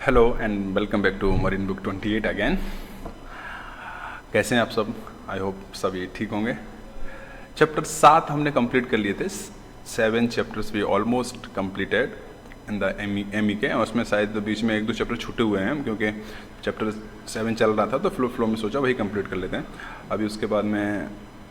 Hello and welcome back to Marine Book 28 again. कैसे हैं आप सब? आई होप सभी ठीक होंगे। चैप्टर 7 हमने कंप्लीट कर लिए थे। 7 chapters we almost completed in the M E K, और उसमें शायद बीच में एक दो चैप्टर छूटे हुए हैं क्योंकि चैप्टर 7 चल रहा था तो फ्लो में सोचा वही कंप्लीट कर लेते हैं। अभी उसके बाद में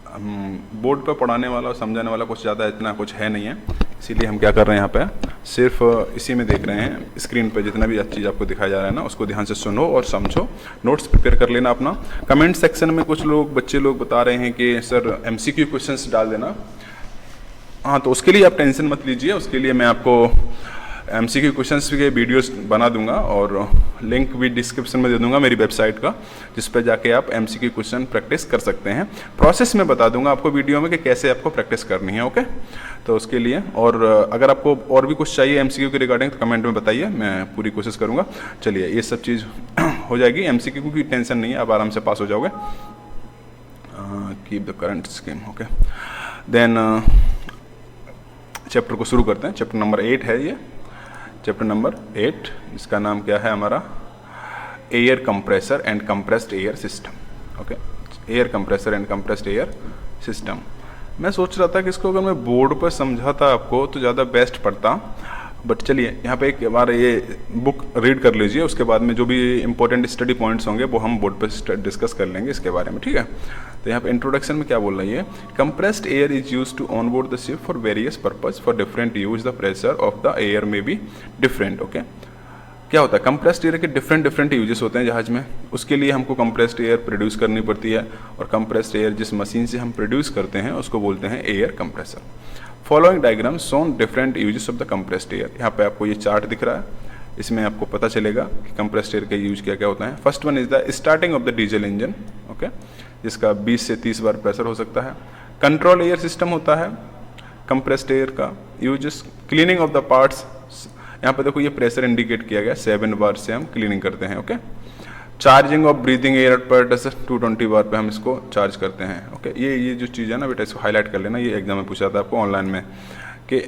हम बोर्ड पर पढ़ाने वाला और समझाने वाला कुछ ज़्यादा इतना कुछ है नहीं है, इसीलिए हम क्या कर रहे हैं यहाँ पे सिर्फ इसी में देख रहे हैं। स्क्रीन पे जितना भी चीज़ आपको दिखाया जा रहा है ना, उसको ध्यान से सुनो और समझो। नोट्स प्रिपेयर कर लेना अपना। कमेंट सेक्शन में कुछ लोग बच्चे लोग बता रहे हैं कि सर एमसीक्यू क्वेश्चंस डाल देना। हाँ, तो उसके लिए आप टेंशन मत लीजिए। उसके लिए मैं आपको एमसीक्यू क्वेश्चंस के वीडियोस बना दूंगा और लिंक भी डिस्क्रिप्शन में दे दूंगा मेरी वेबसाइट का, जिस पर जाके आप एमसीक्यू क्वेश्चन प्रैक्टिस कर सकते हैं। प्रोसेस में बता दूंगा आपको वीडियो में कि कैसे आपको प्रैक्टिस करनी है। ओके, तो उसके लिए और अगर आपको और भी कुछ चाहिए एमसीक्यू के रिगार्डिंग तो कमेंट में बताइए, मैं पूरी कोशिश करूँगा। चलिए, ये सब चीज़ हो जाएगी। एमसीक्यू की टेंशन नहीं है, आप आराम से पास हो जाओगे। Keep the current scheme. Okay, then chapter को शुरू करते हैं। चैप्टर नंबर 8 है ये। चैप्टर नंबर 8, इसका नाम क्या है हमारा? Air compressor and compressed air system. Okay, air compressor and compressed air system. मैं सोच रहा था कि इसको अगर मैं बोर्ड पर समझाता आपको तो ज़्यादा बेस्ट पड़ता, बट चलिए यहाँ पे एक बार ये बुक रीड कर लीजिए, उसके बाद में जो भी इंपॉर्टेंट स्टडी पॉइंट्स होंगे वो हम बोर्ड पर डिस्कस कर लेंगे इसके बारे में, ठीक है। तो यहाँ पे इंट्रोडक्शन में क्या बोल रही है? Compressed air is use to on board the ship for various purpose for different use the pressure of the air may be different. Okay, क्या होता है? कंप्रेस्ड एयर के डिफरेंट यूजेस होते हैं जहाज में, उसके लिए हमको कंप्रेस्ड एयर प्रोड्यूस करनी पड़ती है, और कंप्रेस्ड एयर जिस मशीन से हम प्रोड्यूस करते हैं उसको बोलते हैं air compressor. Following diagram shown different uses of the compressed air. यहाँ पे आपको ये चार्ट दिख रहा है, इसमें आपको पता चलेगा कि कंप्रेस्ड एयर का यूज क्या क्या होता है। First one is the starting of the diesel engine, okay, जिसका 20 से 30 बार प्रेशर हो सकता है। कंट्रोल एयर सिस्टम होता है कंप्रेस्ड एयर का uses. Cleaning of the parts, यहाँ पे देखो ये प्रेशर इंडिकेट किया गया, 7 बार से हम क्लीनिंग करते हैं। Okay, charging of breathing air पर 220 बार पे हम इसको चार्ज करते हैं। ओके, ये जो चीज़ है ना बेटा, इसको हाईलाइट कर लेना। ये एग्जाम में पूछा था आपको ऑनलाइन में कि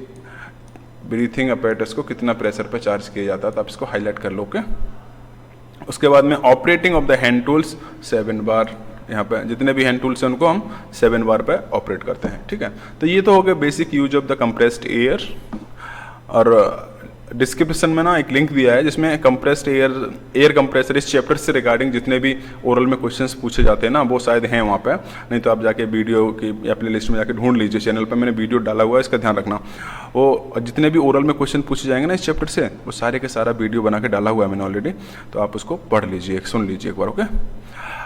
ब्रीथिंग अपैरेटस को कितना प्रेशर पे चार्ज किया जाता है, तो आप इसको हाईलाइट कर लो। ओके, उसके बाद में operating of the hand tools 7 बार, यहाँ पे जितने भी हैंड टूल्स हैं उनको हम 7 बार पे ऑपरेट करते हैं, ठीक है। तो ये तो हो गया basic use of the compressed air. और डिस्क्रिप्शन में ना एक लिंक दिया है जिसमें कंप्रेस्ड एयर कंप्रेसर इस चैप्टर से रिगार्डिंग जितने भी ओरल में क्वेश्चंस पूछे जाते हैं ना, वो शायद हैं वहाँ पे। नहीं तो आप जाके वीडियो की या प्ले लिस्ट में जाके ढूंढ लीजिए, चैनल पर मैंने वीडियो डाला हुआ है, इसका ध्यान रखना। वो जितने भी ओरल में क्वेश्चन पूछे जाएंगे ना इस चैप्टर से, वो सारे के सारा वीडियो बना के डाला हुआ है मैंने ऑलरेडी, तो आप उसको पढ़ लीजिए, सुन लीजिए एक बार। ओके,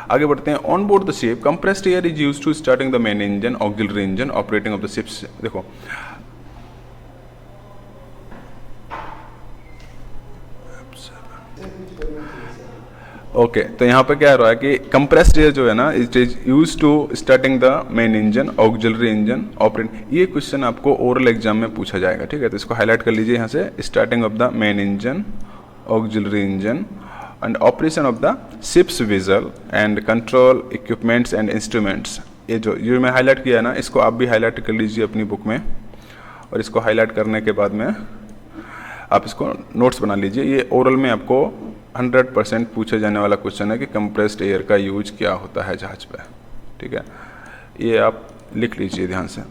आगे बढ़ते हैं। On board the ship compressed air is use to starting the main engine, auxiliary engine, operating of the ships. देखो ओके, तो यहाँ पे क्या हो रहा है कि कंप्रेस्ड एयर जो है ना, it is use to starting the main engine, auxiliary engine, operate. ये क्वेश्चन आपको ओरल एग्जाम में पूछा जाएगा, ठीक है। तो इसको हाईलाइट कर लीजिए यहाँ से, starting of the main engine, auxiliary engine and operation of the ships vigil and control equipments and instruments. ये मैं हाईलाइट किया है ना, इसको आप भी हाईलाइट कर लीजिए अपनी बुक में, और इसको हाईलाइट करने के बाद में आप इसको नोट्स बना लीजिए। ये ओरल में आपको 100% पूछे जाने वाला क्वेश्चन है कि कंप्रेस्ड एयर का यूज क्या होता है जहाज पे, ठीक है। ये आप लिख लीजिए ध्यान से।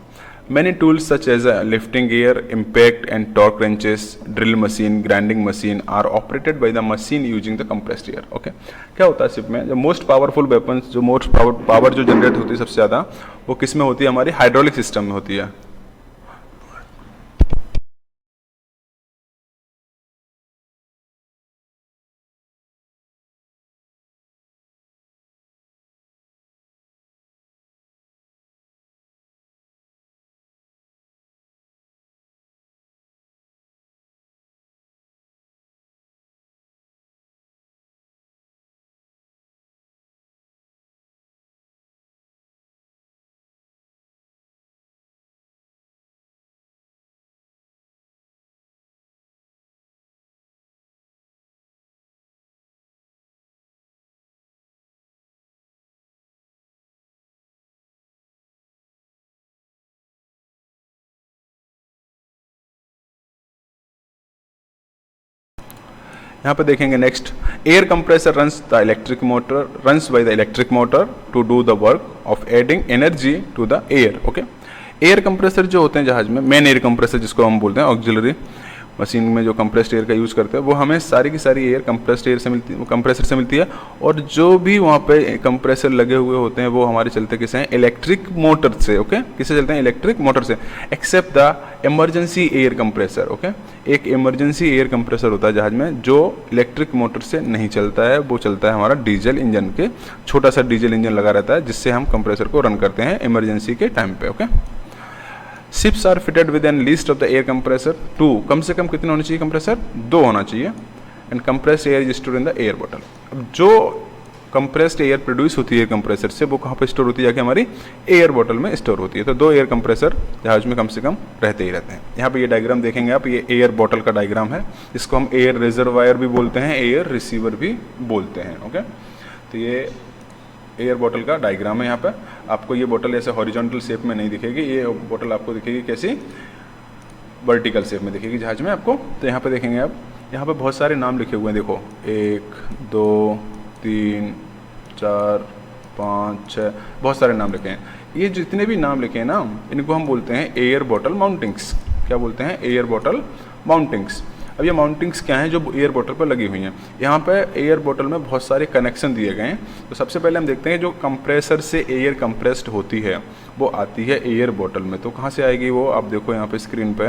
Many tools such as lifting air, impact and torque wrenches, drill machine, grinding machine are operated by the machine using the compressed air. Okay, क्या होता है शिप में, जो मोस्ट पावरफुल वेपन्स, जो मोस्ट पावर जो जनरेट होती है सबसे ज़्यादा, वो किस में होती है? हमारी हाइड्रोलिक सिस्टम में होती है। यहाँ पे देखेंगे next, air compressor runs by the electric motor to do the work of adding energy to the air. Okay, air compressor जो होते हैं जहाज में, मेन एयर कंप्रेसर जिसको हम बोलते हैं, ऑक्सिलरी मशीन में जो कंप्रेस्ड एयर का यूज़ करते हैं, वो हमें सारी की सारी एयर कंप्रेस्ड एयर से मिलती है, कंप्रेसर से मिलती है। और जो भी वहाँ पे कंप्रेसर लगे हुए होते हैं वो हमारे चलते किसे हैं, इलेक्ट्रिक मोटर से। ओके, किससे चलते हैं, इलेक्ट्रिक मोटर से, except the emergency air compressor. Okay, एक इमरजेंसी एयर कंप्रेसर होता है जहाज में जो इलेक्ट्रिक मोटर से नहीं चलता है, वो चलता है हमारा डीजल इंजन के, छोटा सा डीजल इंजन लगा रहता है जिससे हम कंप्रेसर को रन करते हैं इमरजेंसी के टाइम पे। Okay, ships are fitted with an list of the air compressor 2, कम से कम कितने होने चाहिए कंप्रेसर, 2 होना चाहिए। And compressed air is stored in the air bottle. अब जो कंप्रेस्ड एयर प्रोड्यूस होती है कंप्रेसर से, वो कहाँ पे स्टोर होती है, जाके हमारी एयर बॉटल में स्टोर होती है। तो 2 एयर कंप्रेसर जहाज में कम से कम रहते ही रहते हैं। यहाँ पे ये डायग्राम देखेंगे आप, ये एयर बॉटल का डायग्राम है, इसको हम एयर रिजर्वायर भी बोलते हैं, एयर रिसीवर भी बोलते हैं। ओके, तो ये एयर बॉटल का डायग्राम है। यहाँ पे आपको ये बॉटल ऐसे हॉरिजॉन्टल शेप में नहीं दिखेगी, ये बॉटल आपको दिखेगी कैसी, वर्टिकल शेप में दिखेगी जहाज में आपको। तो यहाँ पे देखेंगे आप, यहाँ पे बहुत सारे नाम लिखे हुए हैं, देखो 1 2 3 4 5 6, बहुत सारे नाम लिखे हैं। ये जितने भी नाम लिखे हैं ना, इनको हम बोलते हैं एयर बॉटल माउंटिंग्स। क्या बोलते हैं, एयर बॉटल माउंटिंग्स। अब ये माउंटिंग्स क्या हैं जो एयर बॉटल पर लगी हुई हैं। यहाँ पे एयर बॉटल में बहुत सारे कनेक्शन दिए गए हैं। तो सबसे पहले हम देखते हैं जो कंप्रेसर से एयर कंप्रेस्ड होती है वो आती है एयर बॉटल में। तो कहाँ से आएगी वो, आप देखो यहाँ पे स्क्रीन पे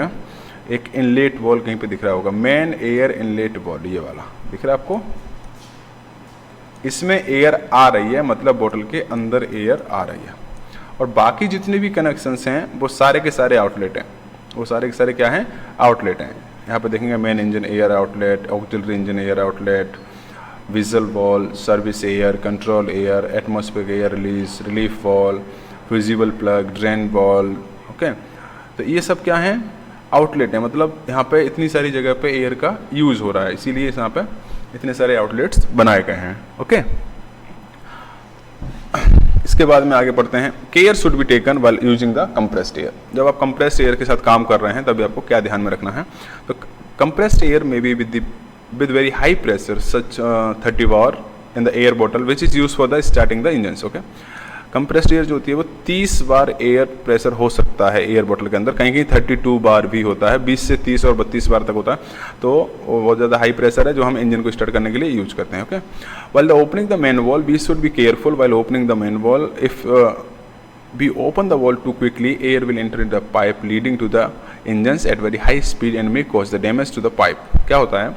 एक इनलेट वॉल कहीं पे दिख रहा होगा, मेन एयर इनलेट वॉल, ये वाला दिख रहा है आपको, इसमें एयर आ रही है, मतलब बॉटल के अंदर एयर आ रही है। और बाकी जितने भी कनेक्शंस हैं वो सारे के सारे आउटलेट हैं, वो सारे के सारे क्या हैं, आउटलेट हैं। यहाँ पे देखेंगे main engine air outlet, auxiliary engine air outlet, vigil wall, service air, control air, atmospheric air release, relief wall, fusible plug, drain wall. Okay, तो ये सब क्या हैं, आउटलेट है। मतलब यहाँ पे इतनी सारी जगह पे एयर का यूज़ हो रहा है, इसीलिए यहाँ पे इतने सारे आउटलेट्स बनाए गए हैं। ओके, इसके बाद में आगे बढ़ते हैं, care should be taken while using the compressed air. जब आप कंप्रेस्ड एयर के साथ काम कर रहे हैं तभी आपको क्या ध्यान में रखना है, तो compressed air may be with very high pressure such 30 bar in the air bottle which is use for the starting the engines. Okay, compressed air जो होती है वो 30 बार एयर प्रेशर हो सकता है एयर बॉटल के अंदर, कहीं कहीं 32 बार भी होता है, 20 से 30 और 32 बार तक होता है। तो वो बहुत ज़्यादा हाई प्रेशर है जो हम इंजन को स्टार्ट करने के लिए यूज करते हैं। Okay, while the opening the main valve we should be careful while opening the main valve. If we open the valve too quickly, air will enter into the pipe leading to the engines at very high speed and may cause the damage to the pipe। क्या होता है,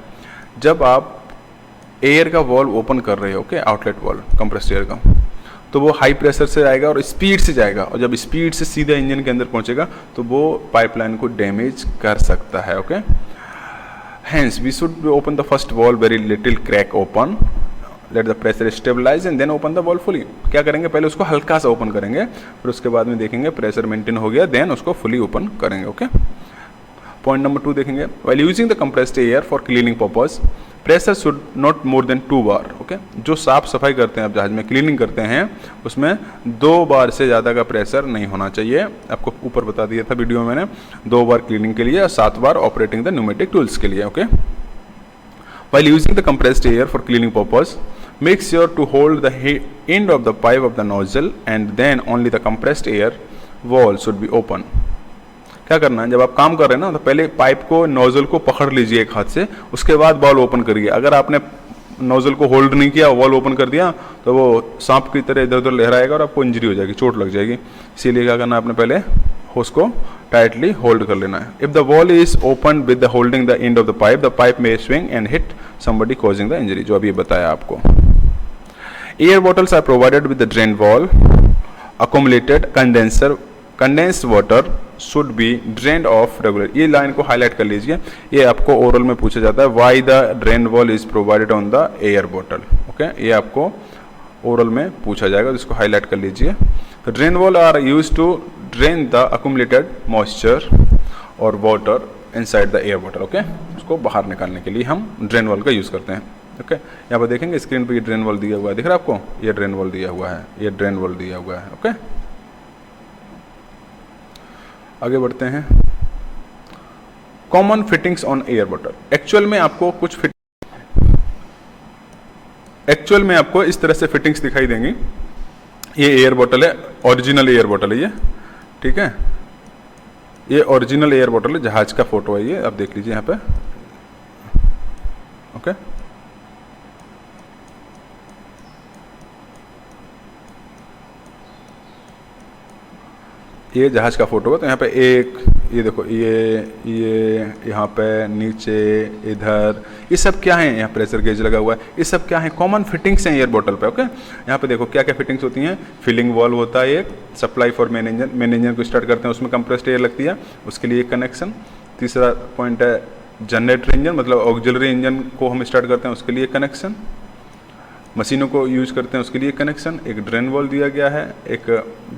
जब आप air का valve open कर रहे हो, okay, outlet valve compressed air का, तो वो हाई प्रेशर से आएगा और स्पीड से जाएगा, और जब स्पीड से सीधा इंजन के अंदर पहुंचेगा तो वो पाइपलाइन को डैमेज कर सकता है। Okay, hence we should open the first valve very little crack open, let the pressure stabilise and then open the valve fully. क्या करेंगे, पहले उसको हल्का सा ओपन करेंगे, फिर उसके बाद में देखेंगे प्रेशर मेंटेन हो गया, देन उसको फुली ओपन करेंगे। ओके, पॉइंट नंबर 2 देखेंगे, while using the compressed air for cleaning purpose pressure should not more than 2 bar. Okay, जो साफ सफाई करते हैं आप जहाज में, क्लीनिंग करते हैं, उसमें 2 बार से ज़्यादा का प्रेशर नहीं होना चाहिए। आपको ऊपर बता दिया था वीडियो में मैंने, 2 बार क्लीनिंग के लिए और 7 बार ऑपरेटिंग द न्यूमेटिक टूल्स के लिए। Okay, while using the compressed air for cleaning purpose make sure to hold the end of the pipe of the nozzle and then only the compressed air valve should be open। क्या करना है, जब आप काम कर रहे हैं ना, तो पहले पाइप को, नोजल को पकड़ लीजिए एक हाथ से, उसके बाद वॉल्व ओपन करिए। अगर आपने नोजल को होल्ड नहीं किया, वॉल्व ओपन कर दिया, तो वो सांप की तरह इधर उधर लहराएगा और आपको इंजरी हो जाएगी, चोट लग जाएगी। इसीलिए क्या करना है, आपने पहले उसको टाइटली होल्ड कर लेना है। If the wall is open with the holding the end of the pipe may swing and hit somebody causing the injury, जो अभी बताया आपको। Air bottles are provided with the drain valve, accumulated condensed water should be drained off regularly। ये line को highlight कर लीजिए, ये आपको ओरल में पूछा जाता है, why the drain valve is provided on the air bottle। Okay, ये आपको ओरल में पूछा जाएगा, इसको हाईलाइट कर लीजिए। तो drain valve are use to drain the accumulated moisture और water inside the air bottle. Okay, उसको बाहर निकालने के लिए हम ड्रेन वॉल का यूज़ करते हैं। ओके, यहाँ पर देखेंगे स्क्रीन पे ये ड्रेन वॉल दिया हुआ है, दिख रहा है आपको, ये ड्रेन वॉल दिया हुआ है, ये ड्रेन वॉल दिया हुआ है। ओके, आगे बढ़ते हैं, common fittings on air bottle. Actual में आपको कुछ फिट एक्चुअल में आपको इस तरह से फिटिंग्स दिखाई देंगी। ये एयर बॉटल है, ओरिजिनल एयर बॉटल है ये, ठीक है, ये ओरिजिनल एयर बॉटल है, जहाज का फोटो है ये, आप देख लीजिए यहाँ पे, ओके। ये जहाज का फोटो है, तो यहाँ पे एक, ये देखो, ये यहाँ पे नीचे, इधर, ये सब क्या है, यहाँ प्रेशर गेज लगा हुआ है, ये सब क्या है, कॉमन फिटिंग्स हैं एयर बॉटल पे, ओके। यहाँ पे देखो क्या क्या फिटिंग्स होती हैं। फिलिंग वॉल्व होता है एक, supply for main engine, main engine को स्टार्ट करते हैं उसमें कंप्रेस्ड एयर लगती है, उसके लिए एक कनेक्शन। तीसरा पॉइंट है जनरेटर इंजन, मतलब ऑक्सिलरी इंजन को हम स्टार्ट करते हैं उसके लिए कनेक्शन। मशीनों को यूज करते हैं उसके लिए कनेक्शन। एक ड्रेन वॉल दिया गया है, एक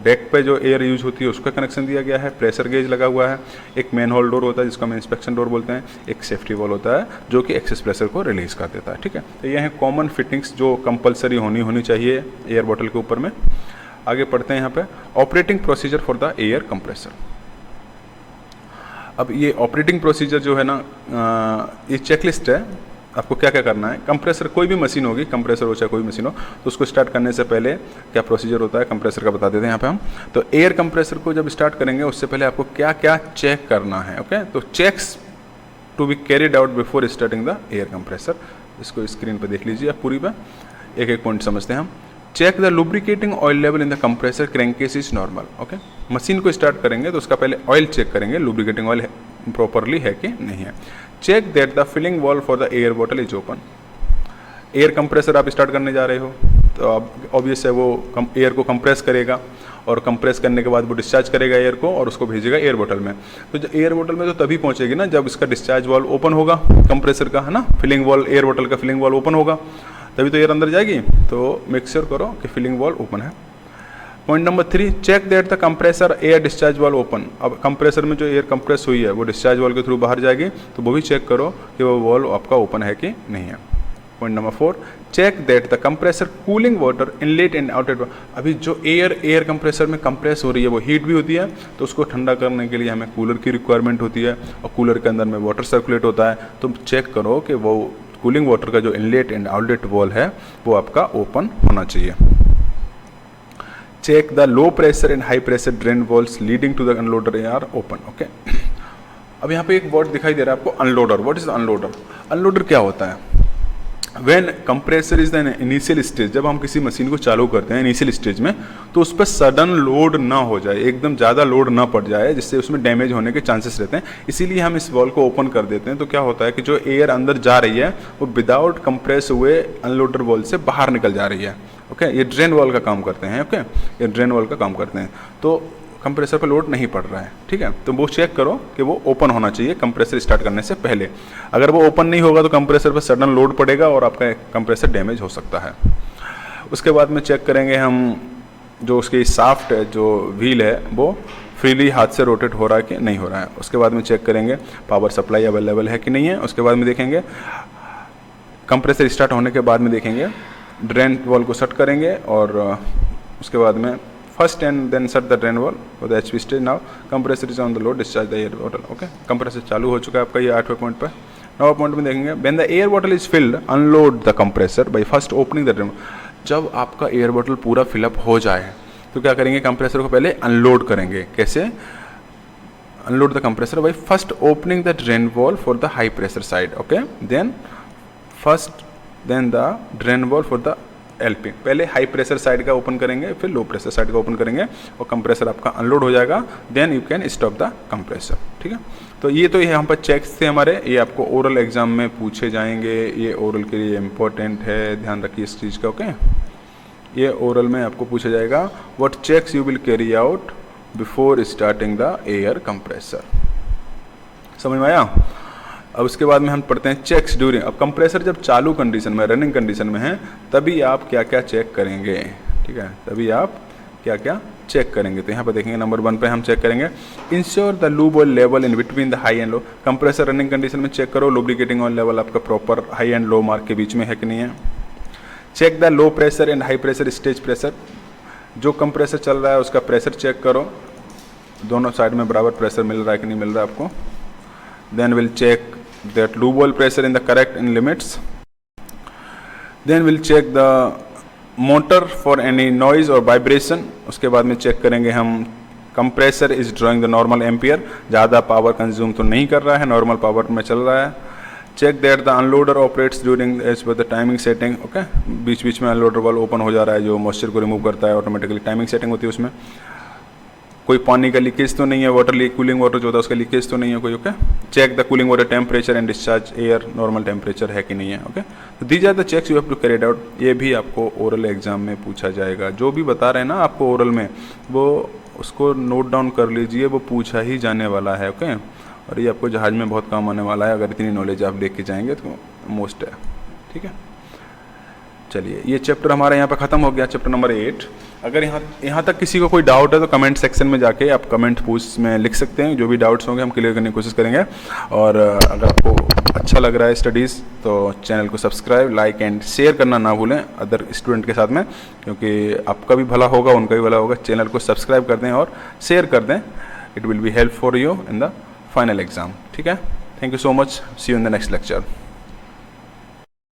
डेक पे जो एयर यूज होती है उसका कनेक्शन दिया गया है, प्रेशर गेज लगा हुआ है, एक मैन होल डोर होता है जिसको हम इंस्पेक्शन डोर बोलते हैं, एक सेफ्टी वॉल होता है जो कि एक्सेस प्रेशर को रिलीज कर देता है, ठीक है। तो ये हैं कॉमन फिटिंग्स जो कंपलसरी होनी चाहिए एयर बॉटल के ऊपर में। आगे पढ़ते हैं यहाँ पे operating procedure for the air compressor. अब ये ऑपरेटिंग प्रोसीजर जो है ना, ये चेकलिस्ट है, आपको क्या क्या करना है। कंप्रेसर, कोई भी मशीन होगी, कंप्रेसर हो चाहे कोई मशीन हो, तो उसको स्टार्ट करने से पहले क्या प्रोसीजर होता है कंप्रेसर का बता देते हैं यहाँ पे हम। तो एयर कंप्रेसर को जब स्टार्ट करेंगे उससे पहले आपको क्या क्या चेक करना है, ओके। तो checks to be carried out before starting the air compressor. इसको स्क्रीन पर देख लीजिए आप पूरी पे, एक एक पॉइंट समझते हैं हम। Check the lubricating oil level in the compressor crankcase is normal, okay. Machine को स्टार्ट करेंगे तो उसका पहले ऑयल चेक करेंगे, लुब्रिकेटिंग ऑयल प्रॉपरली है कि नहीं है। Check that the filling valve for the air bottle is open. Air compressor आप स्टार्ट करने जा रहे हो तो अब ऑब्वियस है वो एयर को कंप्रेस करेगा, और कंप्रेस करने के बाद वो डिस्चार्ज करेगा एयर को और उसको भेजेगा एयर बॉटल में। तो जो एयर बॉटल में तो तभी पहुंचेगी ना जब इसका डिस्चार्ज वॉल्व ओपन होगा, कंप्रेसर का, है ना, फिलिंग वॉल्व, एयर बॉटल का फिलिंग वॉल्व ओपन होगा तभी तो एयर अंदर जाएगी। तो मेक श्योर करो कि फिलिंग वॉल्व ओपन है। Point number 3, check that the compressor air discharge valve open. अब कंप्रेसर में जो एयर कंप्रेस हुई है वो डिस्चार्ज वाल्व के थ्रू बाहर जाएगी, तो वो भी चेक करो कि वो वाल्व आपका ओपन है कि नहीं है। Point number 4, check that the compressor cooling water inlet and outlet. अभी जो एयर कंप्रेसर में कंप्रेस हो रही है वो हीट भी होती है, तो उसको ठंडा करने के लिए हमें कूलर की रिक्वायरमेंट होती है, और कूलर के अंदर में वाटर सर्कुलेट होता है। तो चेक करो कि वो कूलिंग वाटर का जो इनलेट एंड आउटलेट वॉल्व है वो आपका ओपन होना चाहिए। Check the low pressure and high pressure drain valves leading to the unloader are open, okay. अब यहाँ पे एक वर्ड दिखाई दे रहा है आपको, unloader. What is unloader? Unloader क्या होता है? When compressor is the initial stage, जब हम किसी मशीन को चालू करते हैं इनिशियल स्टेज में, तो उस पर सडन लोड ना हो जाए, एकदम ज़्यादा लोड ना पड़ जाए, जिससे उसमें डैमेज होने के चांसेस रहते हैं। इसीलिए हम इस वॉल्व को ओपन कर देते हैं। तो क्या होता है कि जो एयर अंदर जा रही है वो विदाउट कंप्रेस हुए अनलोडर वॉल्व से बाहर निकल जा रही है, ओके। ये ड्रेन वॉल्व का काम करते हैं, ओके, ये ड्रेन वॉल्व का काम करते हैं। तो कंप्रेसर पर लोड नहीं पड़ रहा है, ठीक है। तो वो चेक करो कि वो ओपन होना चाहिए कंप्रेसर स्टार्ट करने से पहले। अगर वो ओपन नहीं होगा तो कंप्रेसर पर सडन लोड पड़ेगा और आपका कंप्रेसर डैमेज हो सकता है। उसके बाद में चेक करेंगे हम जो उसकी शाफ्ट है, जो व्हील है, वो फ्रीली हाथ से रोटेट हो रहा है कि नहीं हो रहा है। उसके बाद में चेक करेंगे पावर सप्लाई अवेलेबल है कि नहीं है। उसके बाद में देखेंगे कंप्रेसर स्टार्ट होने के बाद में देखेंगे ड्रेन वॉल को सेट करेंगे, और उसके बाद में first and then set the drain valve for the HP stage. Now compressor is on the load, discharge the air bottle, okay. Compressor चालू हो चुका है आपका, ये 8वें पॉइंट पर। 9वें पॉइंट में देखेंगे when the air bottle is filled unload the compressor by first opening the drain. जब आपका एयर बॉटल पूरा फिलअप हो जाए तो क्या करेंगे, कंप्रेसर को पहले अनलोड करेंगे। कैसे? Unload the compressor by first opening the drain valve for the high pressure side, okay. Then the drain valve for the LP. पहले हाई प्रेशर साइड का ओपन करेंगे, फिर लो प्रेशर साइड का open करेंगे, और compressor आपका unload हो जाएगा। Then you can stop the compressor, ठीक है। तो ये तो यहाँ पर चेक्स थे हमारे, ये आपको ओरल एग्जाम में पूछे जाएंगे, ये ओरल के लिए इम्पोर्टेंट है, ध्यान रखिए इस चीज़ का, ओके। ये ओरल में आपको पूछा जाएगा what checks you will carry out before starting the air compressor. समझ में आया? अब उसके बाद में हम पढ़ते हैं चेक्स ड्यूरिंग। अब कंप्रेसर जब चालू कंडीशन में, रनिंग कंडीशन में है, तभी आप क्या क्या चेक करेंगे, ठीक है, तभी आप क्या क्या चेक करेंगे। तो यहाँ पर देखेंगे नंबर 1 पे हम चेक करेंगे ensure the lube oil level in between the high and low. Compressor running condition में चेक करो लुब्रिकेटिंग ऑयल लेवल आपका proper high and low mark के बीच में है कि नहीं है। Check the low pressure and high pressure stage pressure. जो कंप्रेसर चल रहा है उसका प्रेशर चेक करो, दोनों साइड में बराबर प्रेशर मिल रहा है कि नहीं मिल रहा है आपको। Then will check that lube oil pressure in the correct in limits. Then will check the motor for any noise और वाइब्रेशन। उसके बाद में चेक करेंगे हम compressor is drawing the normal ampere, ज़्यादा पावर कंज्यूम तो नहीं कर रहा है, नॉर्मल पावर में चल रहा है। Check that the unloader operates during as per the timing setting, okay, बीच बीच में अनलोडर वाल्व ओपन हो जा रहा है जो मॉइस्चर को रिमूव करता है, ऑटोमेटिकली टाइमिंग सेटिंग होती है उसमें। कोई पानी का लीकेज तो नहीं है, वाटर लीक, कूलिंग वाटर जो होता है उसका लीकेज तो नहीं है कोई, okay. Check the cooling water temperature and discharge air normal temperature है कि नहीं है, ओके। तो these are the checks you have to carry out. ये भी आपको ओरल एग्जाम में पूछा जाएगा, जो भी बता रहे हैं ना आपको ओरल में, वो उसको नोट डाउन कर लीजिए, वो पूछा ही जाने वाला है, ओके। और ये आपको जहाज में बहुत काम आने वाला है, अगर इतनी नॉलेज आप लेके जाएंगे तो मोस्ट है, ठीक है। चलिए, ये चैप्टर हमारा यहाँ पे ख़त्म हो गया, चैप्टर नंबर 8। अगर यहाँ तक किसी को कोई डाउट है तो कमेंट सेक्शन में जाके आप कमेंट पूछ में लिख सकते हैं, जो भी डाउट्स होंगे हम क्लियर करने की कोशिश करेंगे। और अगर आपको अच्छा लग रहा है स्टडीज़ तो चैनल को सब्सक्राइब, लाइक एंड शेयर करना ना भूलें अदर स्टूडेंट के साथ में, क्योंकि आपका भी भला होगा, उनका भी भला होगा। चैनल को सब्सक्राइब कर दें और शेयर कर दें, it will be help for you in the final exam, ठीक है। Thank you so much, see you in the next lecture.